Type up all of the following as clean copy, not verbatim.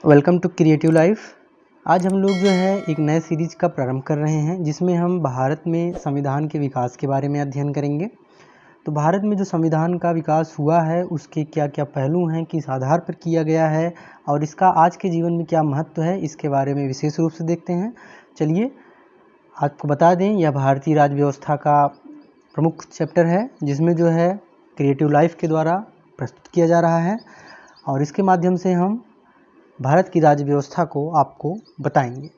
Welcome to creative life. आज हम लोग जो है एक नए सीरीज का प्रारंभ कर रहे हैं जिसमें हम भारत में संविधान के विकास के बारे में अध्ययन करेंगे। तो भारत में जो संविधान का विकास हुआ है उसके क्या क्या पहलू हैं, किस आधार पर किया गया है और इसका आज के जीवन में क्या महत्व है, इसके बारे में विशेष रूप से देखते हैं। चलिए आपको बता दें, यह भारतीय राज्य व्यवस्था का प्रमुख चैप्टर है जिसमें जो है क्रिएटिव लाइफ के द्वारा प्रस्तुत किया जा रहा है और इसके माध्यम से हम भारत की राज्य व्यवस्था को आपको बताएंगे।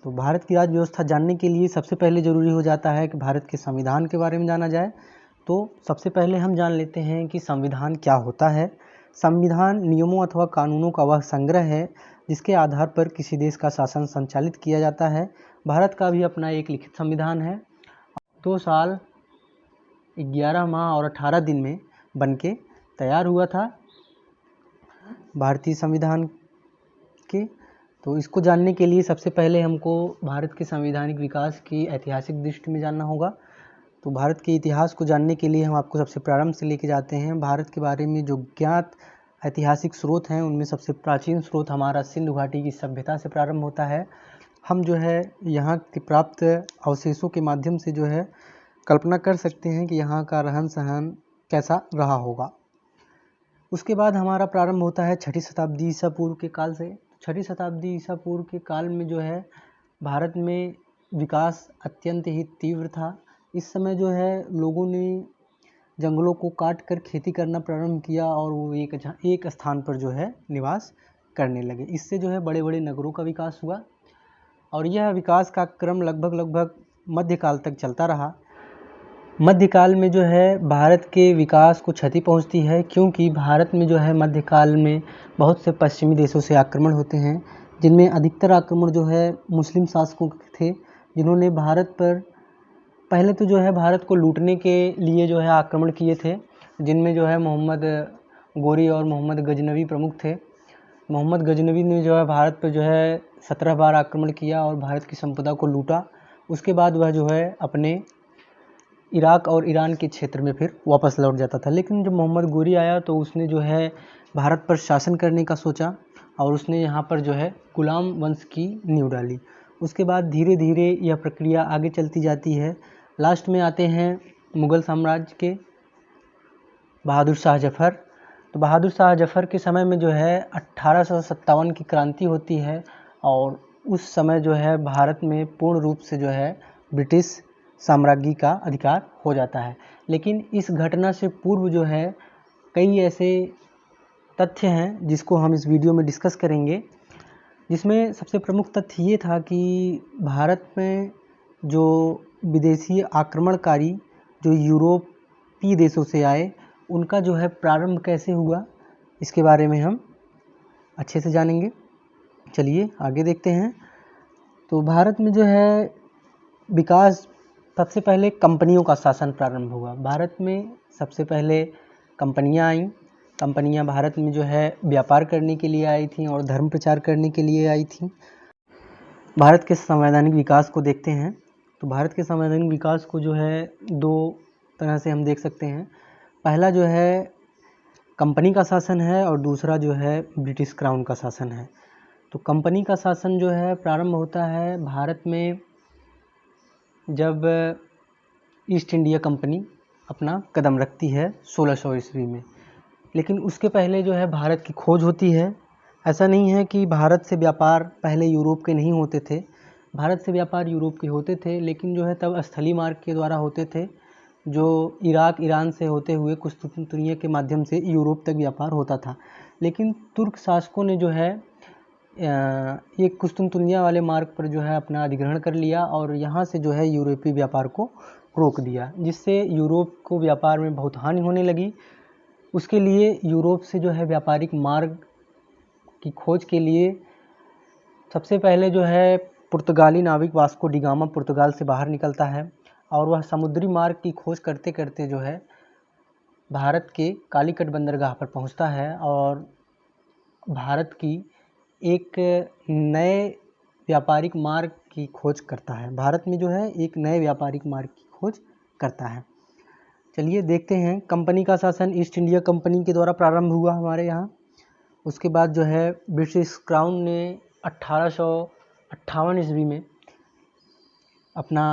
तो भारत की राज्य व्यवस्था जानने के लिए सबसे पहले ज़रूरी हो जाता है कि भारत के संविधान के बारे में जाना जाए। तो सबसे पहले हम जान लेते हैं कि संविधान क्या होता है। संविधान नियमों अथवा कानूनों का वह संग्रह है जिसके आधार पर किसी देश का शासन संचालित किया जाता है। भारत का भी अपना एक लिखित संविधान है। 2 साल 11 माह और 18 दिन में बनके तैयार हुआ था भारतीय संविधान के। तो इसको जानने के लिए सबसे पहले हमको भारत के संवैधानिक विकास की ऐतिहासिक दृष्टि में जानना होगा। तो भारत के इतिहास को जानने के लिए हम आपको सबसे प्रारंभ से लेके जाते हैं। भारत के बारे में जो ज्ञात ऐतिहासिक स्रोत हैं उनमें सबसे प्राचीन स्रोत हमारा सिंधु घाटी की सभ्यता से प्रारंभ होता है। हम जो है यहाँ के प्राप्त अवशेषों के माध्यम से जो है कल्पना कर सकते हैं कि यहाँ का रहन सहन कैसा रहा होगा। उसके बाद हमारा प्रारंभ होता है 6ठी शताब्दी ईसा पूर्व के काल से। 6ठी शताब्दी ईसा पूर्व के काल में जो है भारत में विकास अत्यंत ही तीव्र था। इस समय जो है लोगों ने जंगलों को काट कर खेती करना प्रारंभ किया और वो एक स्थान पर जो है निवास करने लगे। इससे जो है बड़े बड़े नगरों का विकास हुआ और यह विकास का क्रम लगभग मध्यकाल तक चलता रहा। मध्यकाल में जो है भारत के विकास को क्षति पहुंचती है क्योंकि भारत में जो है मध्यकाल में बहुत से पश्चिमी देशों से आक्रमण होते हैं, जिनमें अधिकतर आक्रमण जो है मुस्लिम शासकों के थे, जिन्होंने भारत पर पहले तो जो है भारत को लूटने के लिए जो है आक्रमण किए थे, जिनमें जो है मोहम्मद गोरी और मोहम्मद गजनवी प्रमुख थे। मोहम्मद गजनवी ने जो है भारत पर जो है 17 बार आक्रमण किया और भारत की संपदा को लूटा। उसके बाद वह जो है अपने इराक और ईरान के क्षेत्र में फिर वापस लौट जाता था। लेकिन जब मोहम्मद गोरी आया तो उसने जो है भारत पर शासन करने का सोचा और उसने यहाँ पर जो है गुलाम वंश की नींव डाली। उसके बाद धीरे धीरे यह प्रक्रिया आगे चलती जाती है। लास्ट में आते हैं मुग़ल साम्राज्य के बहादुर शाह जफ़र। तो बहादुर शाह जफ़र के समय में जो है 1857 की क्रांति होती है और उस समय जो है भारत में पूर्ण रूप से जो है ब्रिटिश साम्राज्य का अधिकार हो जाता है। लेकिन इस घटना से पूर्व जो है कई ऐसे तथ्य हैं जिसको हम इस वीडियो में डिस्कस करेंगे, जिसमें सबसे प्रमुख तथ्य ये था कि भारत में जो विदेशी आक्रमणकारी जो यूरोपीय देशों से आए उनका जो है प्रारंभ कैसे हुआ, इसके बारे में हम अच्छे से जानेंगे। चलिए आगे देखते हैं। तो भारत में जो है विकास, सबसे पहले कंपनियों का शासन प्रारंभ हुआ। भारत में सबसे पहले कंपनियां आईं। कंपनियां भारत में जो है व्यापार करने के लिए आई थीं और धर्म प्रचार करने के लिए आई थीं। भारत के संवैधानिक विकास को देखते हैं। तो भारत के संवैधानिक विकास को जो है 2 तरह से हम देख सकते हैं। पहला जो है कंपनी का शासन है और दूसरा जो है ब्रिटिश क्राउन का शासन है। तो कंपनी का शासन जो है प्रारंभ होता है भारत में जब ईस्ट इंडिया कंपनी अपना कदम रखती है 1600 ईस्वी में। लेकिन उसके पहले जो है भारत की खोज होती है। ऐसा नहीं है कि भारत से व्यापार पहले यूरोप के नहीं होते थे, भारत से व्यापार यूरोप के होते थे, लेकिन जो है तब स्थलीय मार्ग के द्वारा होते थे, जो इराक ईरान से होते हुए कुस्तुनतुनिया के माध्यम से यूरोप तक व्यापार होता था। लेकिन तुर्क शासकों ने जो है एक कुस्तुनतुनिया वाले मार्ग पर जो है अपना अधिग्रहण कर लिया और यहाँ से जो है यूरोपीय व्यापार को रोक दिया, जिससे यूरोप को व्यापार में बहुत हानि होने लगी। उसके लिए यूरोप से जो है व्यापारिक मार्ग की खोज के लिए सबसे पहले जो है पुर्तगाली नाविक वास्को डी गामा पुर्तगाल से बाहर निकलता है और वह समुद्री मार्ग की खोज करते करते जो है भारत के कालीकट बंदरगाह पर पहुंचता है और भारत की एक नए व्यापारिक मार्ग की खोज करता है। भारत में जो है एक नए व्यापारिक मार्ग की खोज करता है। चलिए देखते हैं। कंपनी का शासन ईस्ट इंडिया कंपनी के द्वारा प्रारंभ हुआ हमारे यहाँ। उसके बाद जो है ब्रिटिश क्राउन ने 1858 ईस्वी में अपना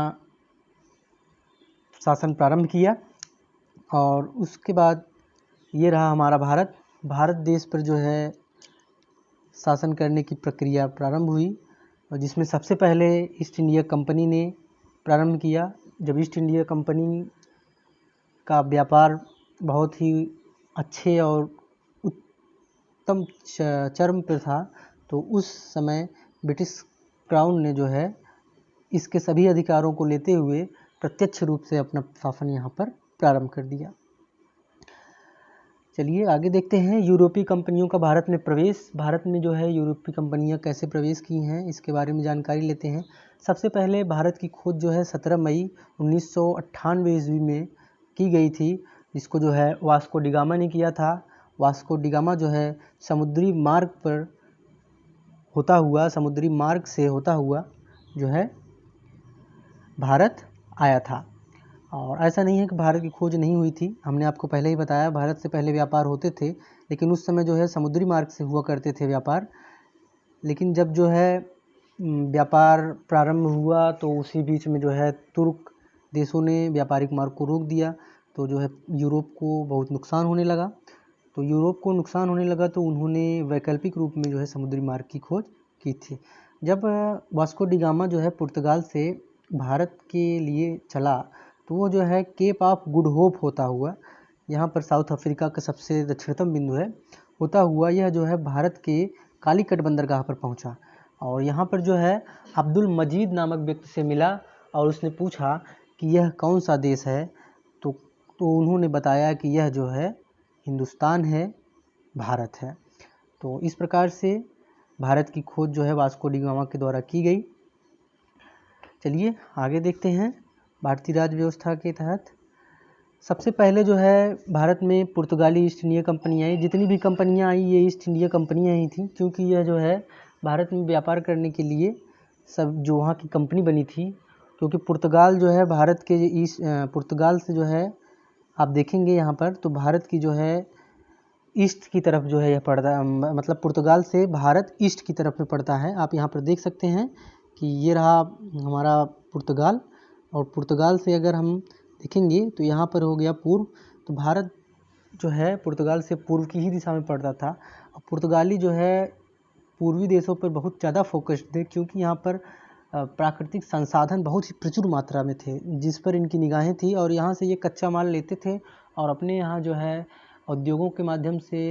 शासन प्रारंभ किया और उसके बाद ये रहा हमारा भारत देश पर जो है शासन करने की प्रक्रिया प्रारंभ हुई और जिसमें सबसे पहले ईस्ट इंडिया कंपनी ने प्रारंभ किया। जब ईस्ट इंडिया कंपनी का व्यापार बहुत ही अच्छे और उत्तम चरम पर था, तो उस समय ब्रिटिश क्राउन ने जो है इसके सभी अधिकारों को लेते हुए प्रत्यक्ष रूप से अपना शासन यहाँ पर प्रारंभ कर दिया। चलिए आगे देखते हैं यूरोपीय कंपनियों का भारत में प्रवेश। भारत में जो है यूरोपीय कंपनियां कैसे प्रवेश की हैं इसके बारे में जानकारी लेते हैं। सबसे पहले भारत की खोज जो है 17 मई 1998 ईस्वी में की गई थी, जिसको जो है वास्को डी गामा ने किया था। वास्को डी गामा जो है समुद्री मार्ग से होता हुआ जो है भारत आया था। और ऐसा नहीं है कि भारत की खोज नहीं हुई थी, हमने आपको पहले ही बताया भारत से पहले व्यापार होते थे, लेकिन उस समय जो है समुद्री मार्ग से हुआ करते थे व्यापार। लेकिन जब जो है व्यापार प्रारंभ हुआ तो उसी बीच में जो है तुर्क देशों ने व्यापारिक मार्ग को रोक दिया, तो जो है यूरोप को बहुत नुकसान होने लगा। तो उन्होंने वैकल्पिक रूप में जो है समुद्री मार्ग की खोज की थी। जब वास्को डी गामा जो है पुर्तगाल से भारत के लिए चला तो वो जो है केप ऑफ गुड होप होता हुआ, यहाँ पर साउथ अफ्रीका का सबसे दक्षिणतम बिंदु है, होता हुआ यह जो है भारत के कालीकट बंदरगाह पर पहुँचा और यहाँ पर जो है अब्दुल मजीद नामक व्यक्ति से मिला और उसने पूछा कि यह कौन सा देश है, तो उन्होंने बताया कि यह जो है हिंदुस्तान है, भारत है। तो इस प्रकार से भारत की खोज जो है वास्को डी गामा के द्वारा की गई। चलिए आगे देखते हैं। भारतीय राज्य व्यवस्था के तहत सबसे पहले जो है भारत में पुर्तगाली ईस्ट इंडिया कंपनी आई। जितनी भी कंपनियां आई ये ईस्ट इंडिया कंपनियां ही थी, क्योंकि यह जो है भारत में व्यापार करने के लिए सब जो वहाँ की कंपनी बनी थी। क्योंकि पुर्तगाल जो है भारत के पुर्तगाल से जो है आप देखेंगे यहाँ पर तो भारत की जो है ईस्ट की तरफ जो है यह पड़ता है, मतलब पुर्तगाल से भारत ईस्ट की तरफ में पड़ता है। आप यहाँ पर देख सकते हैं कि ये रहा हमारा पुर्तगाल और पुर्तगाल से अगर हम देखेंगे तो यहाँ पर हो गया पूर्व। तो भारत जो है पुर्तगाल से पूर्व की ही दिशा में पड़ता था। और पुर्तगाली जो है पूर्वी देशों पर बहुत ज़्यादा फोकस्ड थे, क्योंकि यहाँ पर प्राकृतिक संसाधन बहुत ही प्रचुर मात्रा में थे जिस पर इनकी निगाहें थी और यहाँ से ये कच्चा माल लेते थे और अपने यहाँ जो है उद्योगों के माध्यम से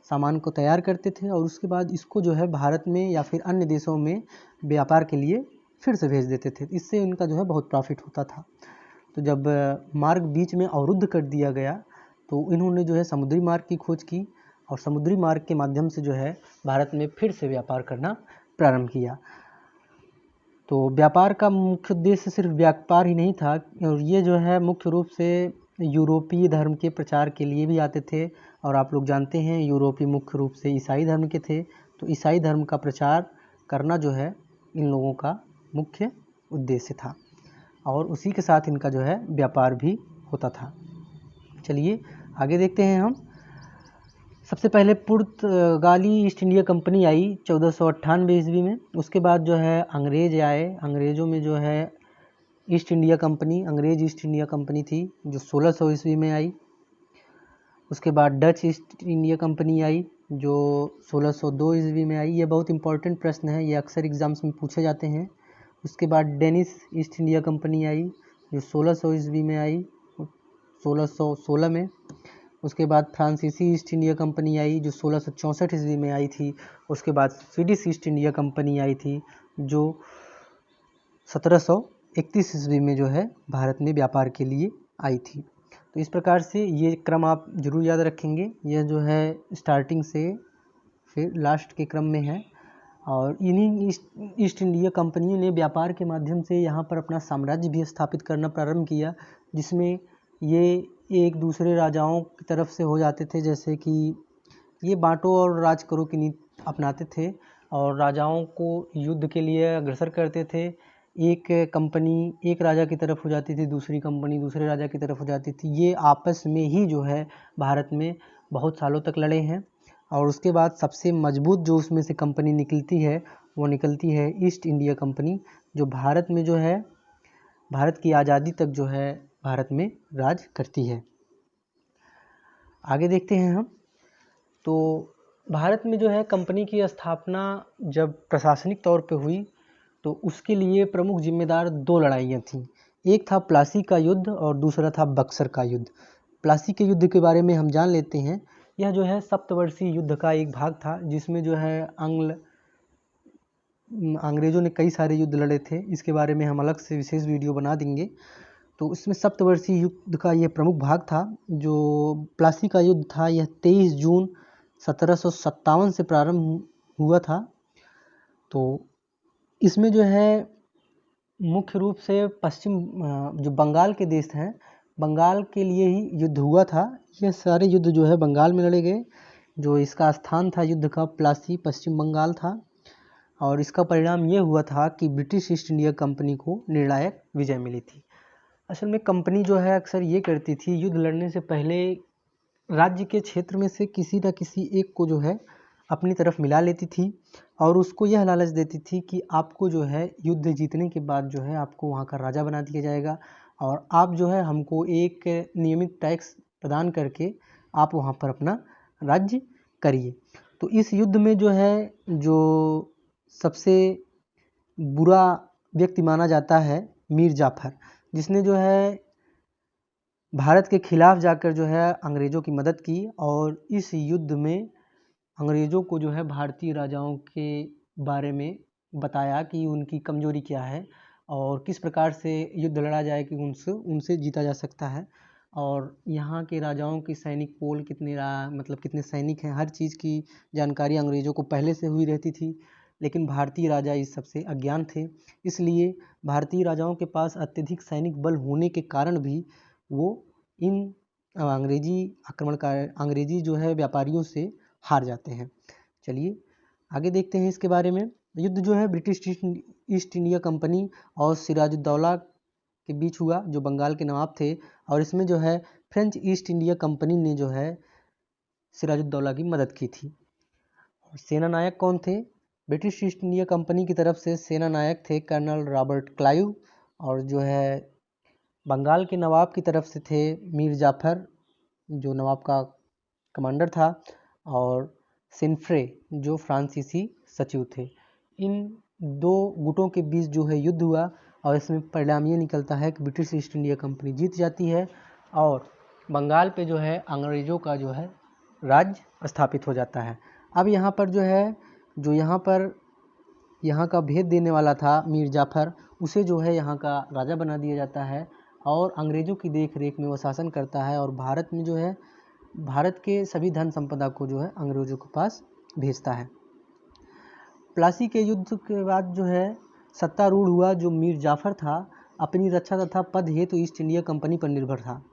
सामान को तैयार करते थे और उसके बाद इसको जो है भारत में या फिर अन्य देशों में व्यापार के लिए फिर से भेज देते थे। इससे इनका जो है बहुत प्रॉफिट होता था। तो जब मार्ग बीच में अवरुद्ध कर दिया गया तो इन्होंने जो है समुद्री मार्ग की खोज की और समुद्री मार्ग के माध्यम से जो है भारत में फिर से व्यापार करना प्रारंभ किया। तो व्यापार का मुख्य उद्देश्य सिर्फ व्यापार ही नहीं था, और ये जो है मुख्य रूप से यूरोपीय धर्म के प्रचार के लिए भी आते थे। और आप लोग जानते हैं यूरोपीय मुख्य रूप से ईसाई धर्म के थे, तो ईसाई धर्म का प्रचार करना जो है इन लोगों का मुख्य उद्देश्य था और उसी के साथ इनका जो है व्यापार भी होता था। चलिए आगे देखते हैं हम। सबसे पहले पुर्तगाली ईस्ट इंडिया कंपनी आई 1498 ईस्वी में। उसके बाद जो है अंग्रेज आए। अंग्रेज़ों में जो है ईस्ट इंडिया कंपनी, अंग्रेज ईस्ट इंडिया कंपनी थी जो 1600 ईस्वी में आई। उसके बाद डच ईस्ट इंडिया कंपनी आई जो 1602 ईस्वी में आई। ये बहुत इंपॉर्टेंट प्रश्न है, ये अक्सर एग्जाम्स में पूछे जाते हैं। उसके बाद डेनिश ईस्ट इंडिया कंपनी आई जो 1600 ईस्वी में आई, 1616 में। उसके बाद फ्रांसीसी ईस्ट इंडिया कंपनी आई जो 1664 ईस्वी में आई थी। उसके बाद स्वीडिश ईस्ट इंडिया कंपनी आई थी जो 1731 ईस्वी में जो है भारत में व्यापार के लिए आई थी। तो इस प्रकार से ये क्रम आप जरूर याद रखेंगे, यह जो है स्टार्टिंग से फिर लास्ट के क्रम में है। और इन्हीं ईस्ट इंडिया कंपनियों ने व्यापार के माध्यम से यहाँ पर अपना साम्राज्य भी स्थापित करना प्रारंभ किया, जिसमें ये एक दूसरे राजाओं की तरफ से हो जाते थे, जैसे कि ये बांटो और राज करो की नीति अपनाते थे और राजाओं को युद्ध के लिए अग्रसर करते थे। एक कंपनी एक राजा की तरफ हो जाती थी, दूसरी कंपनी दूसरे राजा की तरफ हो जाती थी। ये आपस में ही जो है भारत में बहुत सालों तक लड़े हैं और उसके बाद सबसे मजबूत जो उसमें से कंपनी निकलती है वो निकलती है ईस्ट इंडिया कंपनी, जो भारत में जो है भारत की आज़ादी तक जो है भारत में राज करती है। आगे देखते हैं हम। तो भारत में जो है कंपनी की स्थापना जब प्रशासनिक तौर पे हुई तो उसके लिए प्रमुख जिम्मेदार दो लड़ाइयाँ थीं। एक था प्लासी का युद्ध और दूसरा था बक्सर का युद्ध। प्लासी के युद्ध के बारे में हम जान लेते हैं। यह जो है सप्तवर्षीय युद्ध का एक भाग था, जिसमें जो है अंग्रेज़ों ने कई सारे युद्ध लड़े थे। इसके बारे में हम अलग से विशेष वीडियो बना देंगे। तो इसमें सप्तवर्षीय युद्ध का यह प्रमुख भाग था। जो प्लासी का युद्ध था यह 23 जून 1757 से प्रारंभ हुआ था। तो इसमें जो है मुख्य रूप से पश्चिम जो बंगाल के देश हैं, बंगाल के लिए ही युद्ध हुआ था। यह सारे युद्ध जो है बंगाल में लड़े गए। जो इसका स्थान था युद्ध का, प्लासी पश्चिम बंगाल था। और इसका परिणाम ये हुआ था कि ब्रिटिश ईस्ट इंडिया कंपनी को निर्णायक विजय मिली थी। असल में कंपनी जो है अक्सर ये करती थी, युद्ध लड़ने से पहले राज्य के क्षेत्र में से किसी न किसी एक को जो है अपनी तरफ मिला लेती थी और उसको यह लालच देती थी कि आपको जो है युद्ध जीतने के बाद जो है आपको वहाँ का राजा बना दिया जाएगा और आप जो है हमको एक नियमित टैक्स प्रदान करके आप वहाँ पर अपना राज्य करिए। तो इस युद्ध में जो है जो सबसे बुरा व्यक्ति माना जाता है मीर जाफर, जिसने जो है भारत के खिलाफ जाकर जो है अंग्रेज़ों की मदद की और इस युद्ध में अंग्रेज़ों को जो है भारतीय राजाओं के बारे में बताया कि उनकी कमजोरी क्या है और किस प्रकार से युद्ध लड़ा जाए कि उनसे जीता जा सकता है। और यहाँ के राजाओं की सैनिक पोल कितने सैनिक हैं, हर चीज़ की जानकारी अंग्रेज़ों को पहले से हुई रहती थी। लेकिन भारतीय राजा इस सबसे अज्ञान थे। इसलिए भारतीय राजाओं के पास अत्यधिक सैनिक बल होने के कारण भी वो इन अंग्रेजी जो है व्यापारियों से हार जाते हैं। चलिए आगे देखते हैं इसके बारे में। युद्ध जो है ब्रिटिश ईस्ट इंडिया कंपनी और सिराजुद्दौला के बीच हुआ, जो बंगाल के नवाब थे। और इसमें जो है फ्रेंच ईस्ट इंडिया कंपनी ने जो है सिराजुद्दौला की मदद की थी। और सेना नायक कौन थे? ब्रिटिश ईस्ट इंडिया कंपनी की तरफ से सेना नायक थे कर्नल रॉबर्ट क्लाइव, और जो है बंगाल के नवाब की तरफ से थे मीर जाफर, जो नवाब का कमांडर था, और सिनफ्रे जो फ्रांसीसी सचिव थे। इन दो गुटों के बीच जो है युद्ध हुआ और इसमें परिणाम ये निकलता है कि ब्रिटिश ईस्ट इंडिया कंपनी जीत जाती है और बंगाल पे जो है अंग्रेज़ों का जो है राज्य स्थापित हो जाता है। अब यहाँ पर जो है यहाँ का भेद देने वाला था मीर जाफर, उसे जो है यहाँ का राजा बना दिया जाता है और अंग्रेज़ों की देख रेख में वो शासन करता है और भारत में जो है भारत के सभी धन संपदा को जो है अंग्रेज़ों के पास भेजता है। प्लासी के युद्ध के बाद जो है सत्तारूढ़ हुआ जो मीर जाफर था, अपनी रक्षा तथा पद हेतु ईस्ट इंडिया कंपनी पर निर्भर था।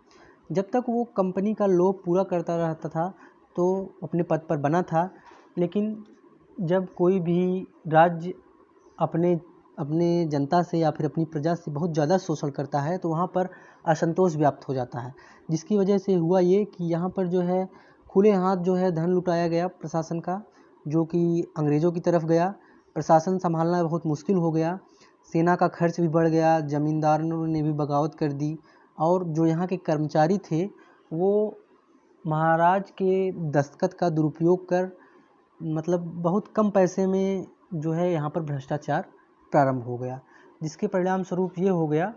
जब तक वो कंपनी का लोभ पूरा करता रहता था तो अपने पद पर बना था, लेकिन जब कोई भी राज्य अपने जनता से या फिर अपनी प्रजा से बहुत ज़्यादा शोषण करता है तो वहाँ पर असंतोष व्याप्त हो जाता है, जिसकी वजह से हुआ ये कि यहाँ पर जो है खुले हाथ जो है धन लुटाया गया प्रशासन का, जो कि अंग्रेज़ों की तरफ गया। प्रशासन संभालना बहुत मुश्किल हो गया, सेना का खर्च भी बढ़ गया, ज़मींदारों ने भी बगावत कर दी और जो यहाँ के कर्मचारी थे वो महाराज के दस्तखत का दुरुपयोग कर बहुत कम पैसे में जो है यहाँ पर भ्रष्टाचार प्रारंभ हो गया, जिसके परिणाम स्वरूप ये हो गया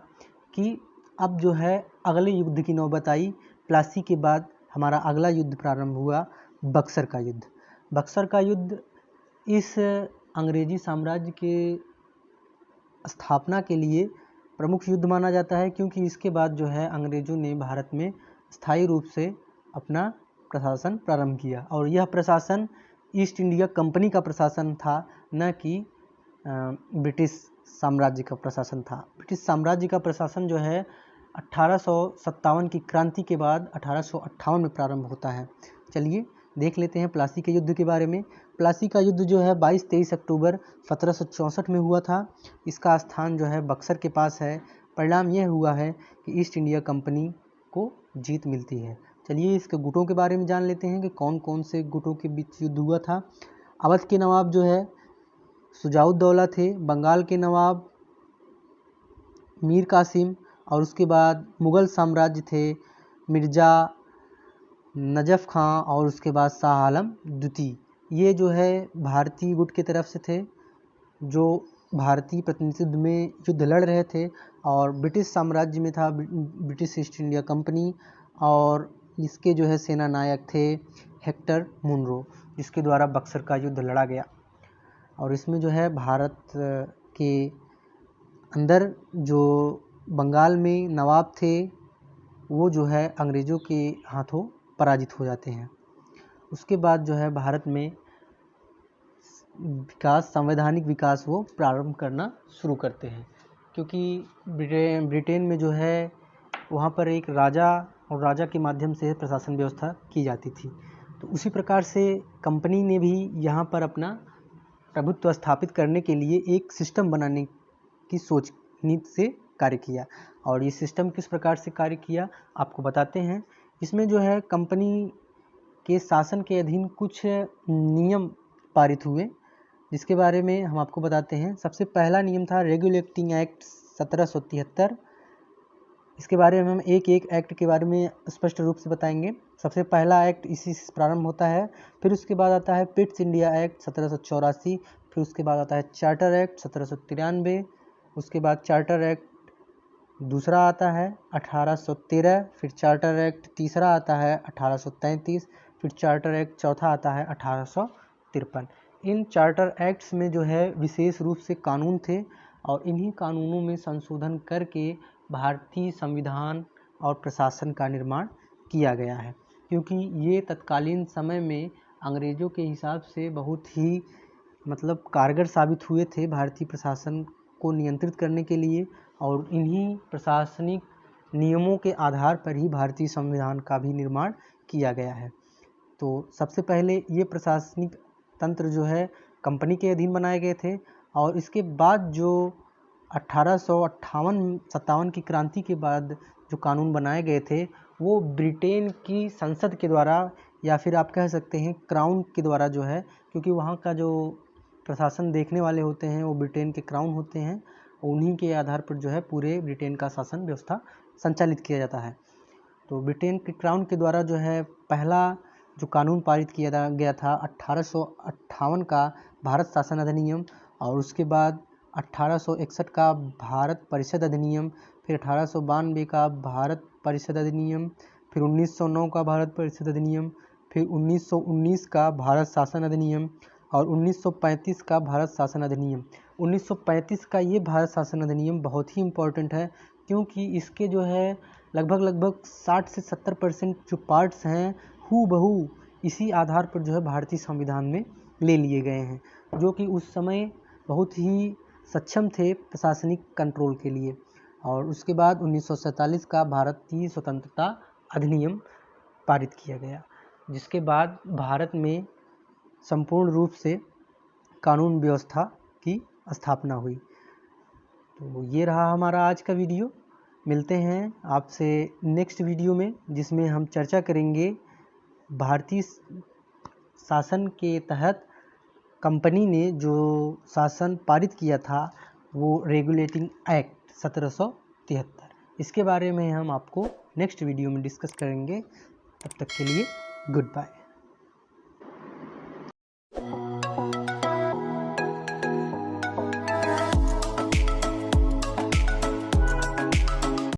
कि अब जो है अगले युद्ध की नौबत आई। प्लासी के बाद हमारा अगला युद्ध प्रारंभ हुआ, बक्सर का युद्ध। बक्सर का युद्ध इस अंग्रेजी साम्राज्य के स्थापना के लिए प्रमुख युद्ध माना जाता है, क्योंकि इसके बाद जो है अंग्रेज़ों ने भारत में स्थायी रूप से अपना प्रशासन प्रारंभ किया और यह प्रशासन ईस्ट इंडिया कंपनी का प्रशासन था, न कि ब्रिटिश साम्राज्य का प्रशासन था। ब्रिटिश साम्राज्य का प्रशासन जो है 1857 की क्रांति के बाद 1858 में प्रारंभ होता है। चलिए देख लेते हैं प्लासी के युद्ध के बारे में। प्लासी का युद्ध जो है 22-23 अक्टूबर 1764 में हुआ था। इसका स्थान जो है बक्सर के पास है। परिणाम यह हुआ है कि ईस्ट इंडिया कंपनी को जीत मिलती है चलिए इसके गुटों के बारे में जान लेते हैं कि कौन कौन से गुटों के बीच युद्ध हुआ था। अवध के नवाब जो है शुजाउद्दौला थे, बंगाल के नवाब मीर कासिम, और उसके बाद मुग़ल साम्राज्य थे मिर्ज़ा नजफ़ खां, और उसके बाद शाह आलम द्वितीय। ये जो है भारतीय गुट की तरफ से थे जो भारतीय प्रतिनिधित्व में युद्ध लड़ रहे थे, और ब्रिटिश साम्राज्य में था ब्रिटिश ईस्ट इंडिया कंपनी, और इसके जो है सेना नायक थे हेक्टर मुनरो, जिसके द्वारा बक्सर का युद्ध लड़ा गया। और इसमें जो है भारत के अंदर जो बंगाल में नवाब थे वो जो है अंग्रेज़ों के हाथों पराजित हो जाते हैं। उसके बाद जो है भारत में संवैधानिक विकास वो प्रारंभ करना शुरू करते हैं, क्योंकि ब्रिटेन में जो है वहाँ पर एक राजा और राजा के माध्यम से प्रशासन व्यवस्था की जाती थी। तो उसी प्रकार से कंपनी ने भी यहाँ पर अपना प्रभुत्व स्थापित करने के लिए एक सिस्टम बनाने की सोच नीति से कार्य किया। और ये सिस्टम किस प्रकार से कार्य किया आपको बताते हैं। इसमें जो है कंपनी के शासन के अधीन कुछ नियम पारित हुए, जिसके बारे में हम आपको बताते हैं। सबसे पहला नियम था रेगुलेटिंग एक्ट 1773। इसके बारे में हम एक एक एक्ट के बारे में स्पष्ट रूप से बताएंगे। सबसे पहला एक्ट इसी से प्रारंभ होता है, फिर उसके बाद आता है पिट्स इंडिया एक्ट 1784, फिर उसके बाद आता है चार्टर एक्ट 1793, उसके बाद चार्टर एक्ट दूसरा आता है 1813, फिर चार्टर एक्ट तीसरा आता है 1833, फिर चार्टर एक्ट चौथा आता है 1853। इन चार्टर एक्ट्स में जो है विशेष रूप से कानून थे, और इन्हीं कानूनों में संशोधन करके भारतीय संविधान और प्रशासन का निर्माण किया गया है। क्योंकि ये तत्कालीन समय में अंग्रेज़ों के हिसाब से बहुत ही कारगर साबित हुए थे भारतीय प्रशासन को नियंत्रित करने के लिए, और इन्हीं प्रशासनिक नियमों के आधार पर ही भारतीय संविधान का भी निर्माण किया गया है। तो सबसे पहले ये प्रशासनिक तंत्र जो है कंपनी के अधीन बनाए गए थे, और इसके बाद जो 1858-57 की क्रांति के बाद जो कानून बनाए गए थे वो ब्रिटेन की संसद के द्वारा, या फिर आप कह सकते हैं क्राउन के द्वारा जो है, क्योंकि वहाँ का जो प्रशासन देखने वाले होते हैं वो ब्रिटेन के क्राउन होते हैं, उन्हीं के आधार पर जो है पूरे ब्रिटेन का शासन व्यवस्था संचालित किया जाता है। तो ब्रिटेन के क्राउन के द्वारा जो है पहला जो कानून पारित किया गया था 1858 का भारत शासन अधिनियम, और उसके बाद 1861 का भारत परिषद अधिनियम, फिर 1892 का भारत परिषद अधिनियम, फिर 1909 का भारत परिषद अधिनियम, फिर 1919 का भारत शासन अधिनियम, और 1935 का भारत शासन अधिनियम। 1935 का ये भारत शासन अधिनियम बहुत ही इम्पोर्टेंट है, क्योंकि इसके जो है लगभग 60 से 70% जो पार्ट्स हैं हूबहू इसी आधार पर जो है भारतीय संविधान में ले लिए गए हैं, जो कि उस समय बहुत ही सक्षम थे प्रशासनिक कंट्रोल के लिए। और उसके बाद 1947 का भारतीय स्वतंत्रता अधिनियम पारित किया गया, जिसके बाद भारत में संपूर्ण रूप से कानून व्यवस्था की स्थापना हुई। तो ये रहा हमारा आज का वीडियो। मिलते हैं आपसे नेक्स्ट वीडियो में, जिसमें हम चर्चा करेंगे भारतीय शासन के तहत कंपनी ने जो शासन पारित किया था वो रेगुलेटिंग एक्ट 1773। इसके बारे में हम आपको नेक्स्ट वीडियो में डिस्कस करेंगे। तब तक के लिए गुड बाय।